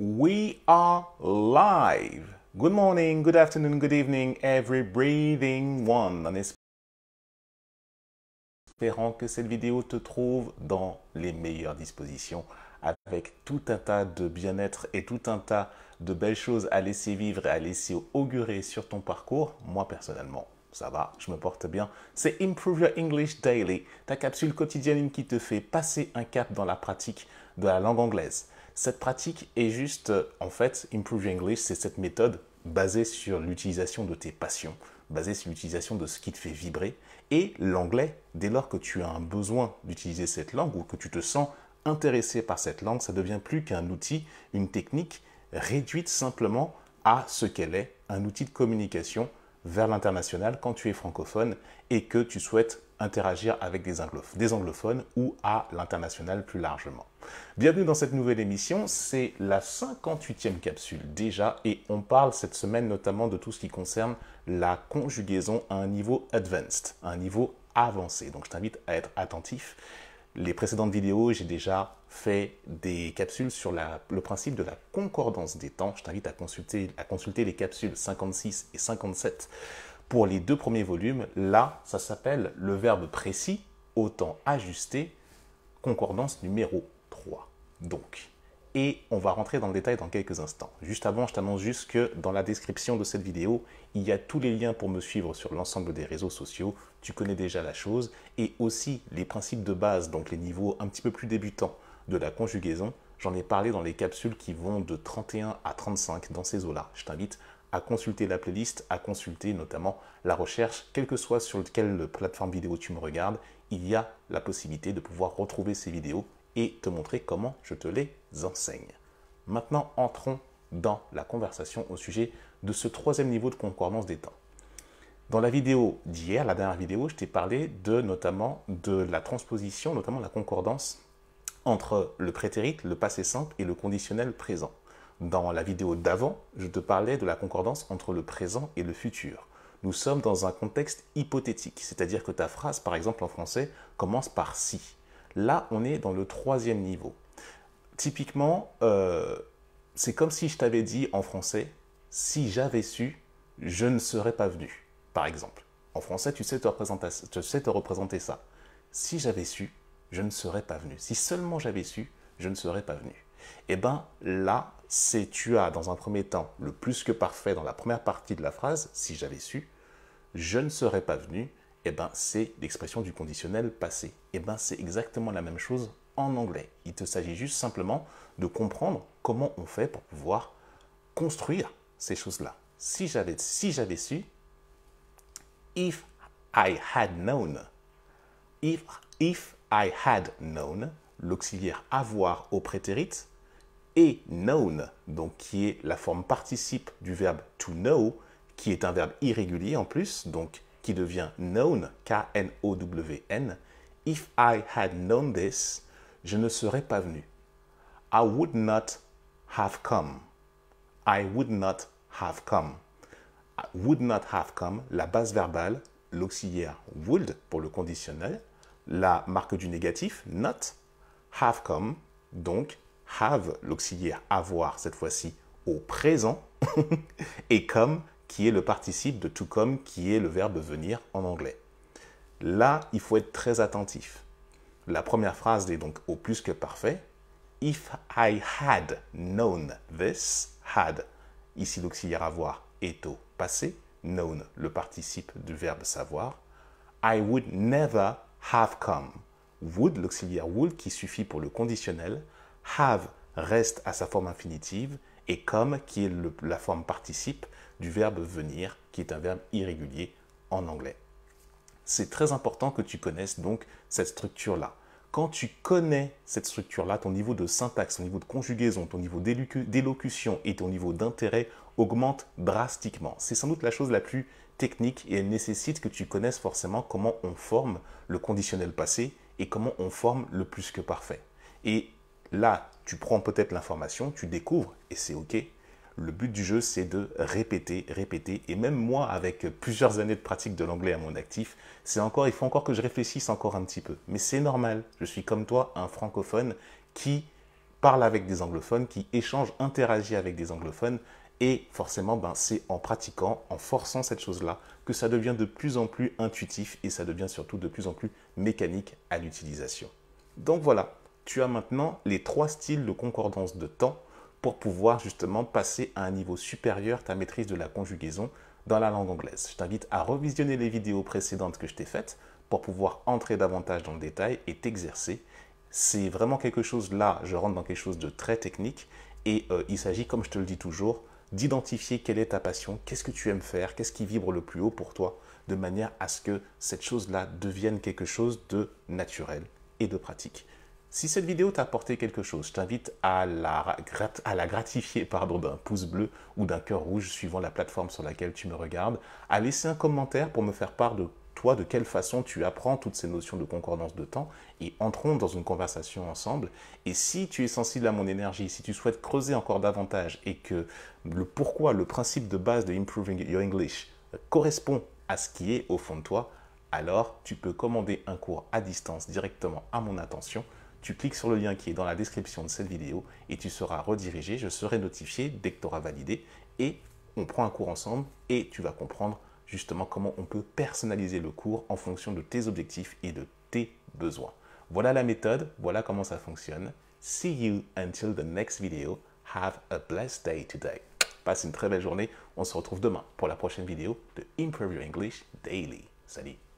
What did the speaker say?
We are live. Good morning, good afternoon, good evening, every breathing one. En espérant que cette vidéo te trouve dans les meilleures dispositions, avec tout un tas de bien-être et tout un tas de belles choses à laisser vivre et à laisser augurer sur ton parcours. Moi, personnellement, ça va, je me porte bien. C'est Improve Your English Daily, ta capsule quotidienne qui te fait passer un cap dans la pratique de la langue anglaise. Cette pratique est juste, en fait, Improve Your English, c'est cette méthode basée sur l'utilisation de tes passions, basée sur l'utilisation de ce qui te fait vibrer. Et l'anglais, dès lors que tu as un besoin d'utiliser cette langue ou que tu te sens intéressé par cette langue, ça ne devient plus qu'un outil, une technique réduite simplement à ce qu'elle est, un outil de communication vers l'international quand tu es francophone et que tu souhaites interagir avec des anglophones ou à l'international plus largement. Bienvenue dans cette nouvelle émission, c'est la 58e capsule déjà et on parle cette semaine notamment de tout ce qui concerne la conjugaison à un niveau advanced, à un niveau avancé. Donc je t'invite à être attentif. Les précédentes vidéos, j'ai déjà fait des capsules sur le principe de la concordance des temps. Je t'invite à consulter les capsules 56 et 57 pour les deux premiers volumes. Là, ça s'appelle le verbe précis au temps ajusté, concordance numéro 3. Donc, et on va rentrer dans le détail dans quelques instants. Juste avant, je t'annonce juste que dans la description de cette vidéo, il y a tous les liens pour me suivre sur l'ensemble des réseaux sociaux. Tu connais déjà la chose. Et aussi les principes de base, donc les niveaux un petit peu plus débutants de la conjugaison. J'en ai parlé dans les capsules qui vont de 31 à 35 dans ces eaux-là. Je t'invite à consulter la playlist, à consulter notamment la recherche, quelle que soit sur quelle plateforme vidéo tu me regardes, il y a la possibilité de pouvoir retrouver ces vidéos et te montrer comment je te les enseigne. Maintenant, entrons dans la conversation au sujet de ce troisième niveau de concordance des temps. Dans la vidéo d'hier, la dernière vidéo, je t'ai parlé notamment de la transposition, notamment la concordance entre le prétérit, le passé simple et le conditionnel présent. Dans la vidéo d'avant, je te parlais de la concordance entre le présent et le futur. Nous sommes dans un contexte hypothétique, c'est-à-dire que ta phrase, par exemple en français, commence par « si ». Là, on est dans le troisième niveau. Typiquement, c'est comme si je t'avais dit en français « si j'avais su, je ne serais pas venu ». Par exemple, en français, tu sais te représenter ça. Si j'avais su, je ne serais pas venu. Si seulement j'avais su, je ne serais pas venu. Et bien là, tu as dans un premier temps le plus que parfait dans la première partie de la phrase, si j'avais su, je ne serais pas venu, et bien c'est l'expression du conditionnel passé. Et bien c'est exactement la même chose en anglais. Il te s'agit juste simplement de comprendre comment on fait pour pouvoir construire ces choses-là. Si j'avais su, if I had known, if I had known, l'auxiliaire avoir au prétérit, et known, donc qui est la forme participe du verbe to know, qui est un verbe irrégulier en plus, donc qui devient known, K-N-O-W-N. If I had known this, je ne serais pas venu. I would not have come. I would not have come. I would not have come, la base verbale, l'auxiliaire would pour le conditionnel, la marque du négatif, not, have come, donc have, l'auxiliaire avoir cette fois-ci au présent, et come qui est le participe de to come qui est le verbe venir en anglais. Là, il faut être très attentif. La première phrase est donc au plus que parfait. If I had known this, had, ici l'auxiliaire avoir est au passé, known, le participe du verbe savoir. I would never have come. Would, l'auxiliaire would qui suffit pour le conditionnel. Have reste à sa forme infinitive et come qui est la forme participe du verbe venir qui est un verbe irrégulier en anglais. C'est très important que tu connaisses donc cette structure-là. Quand tu connais cette structure-là, ton niveau de syntaxe, ton niveau de conjugaison, ton niveau d'élocution et ton niveau d'intérêt augmente drastiquement. C'est sans doute la chose la plus technique et elle nécessite que tu connaisses forcément comment on forme le conditionnel passé et comment on forme le plus que parfait. Et là, tu prends peut-être l'information, tu découvres et c'est OK. Le but du jeu, c'est de répéter, répéter. Et même moi, avec plusieurs années de pratique de l'anglais à mon actif, il faut encore que je réfléchisse encore un petit peu. Mais c'est normal. Je suis comme toi, un francophone qui parle avec des anglophones, qui échange, interagit avec des anglophones. Et forcément, c'est en pratiquant, en forçant cette chose-là, que ça devient de plus en plus intuitif et ça devient surtout de plus en plus mécanique à l'utilisation. Donc voilà, tu as maintenant les 3 styles de concordance de temps pour pouvoir justement passer à un niveau supérieur ta maîtrise de la conjugaison dans la langue anglaise. Je t'invite à revisionner les vidéos précédentes que je t'ai faites pour pouvoir entrer davantage dans le détail et t'exercer. C'est vraiment quelque chose, là, je rentre dans quelque chose de très technique et il s'agit, comme je te le dis toujours, d'identifier quelle est ta passion, qu'est-ce que tu aimes faire, qu'est-ce qui vibre le plus haut pour toi, de manière à ce que cette chose-là devienne quelque chose de naturel et de pratique. Si cette vidéo t'a apporté quelque chose, je t'invite à la gratifier d'un pouce bleu ou d'un cœur rouge suivant la plateforme sur laquelle tu me regardes, à laisser un commentaire pour me faire part de toi, de quelle façon tu apprends toutes ces notions de concordance de temps et entrons dans une conversation ensemble. Et si tu es sensible à mon énergie, si tu souhaites creuser encore davantage et que le pourquoi, le principe de base de Improving Your English correspond à ce qui est au fond de toi, alors tu peux commander un cours à distance directement à mon attention. Tu cliques sur le lien qui est dans la description de cette vidéo et tu seras redirigé. Je serai notifié dès que tu auras validé et on prend un cours ensemble et tu vas comprendre justement comment on peut personnaliser le cours en fonction de tes objectifs et de tes besoins. Voilà la méthode, voilà comment ça fonctionne. See you until the next video. Have a blessed day today. Passe une très belle journée. On se retrouve demain pour la prochaine vidéo de Improve Your English Daily. Salut!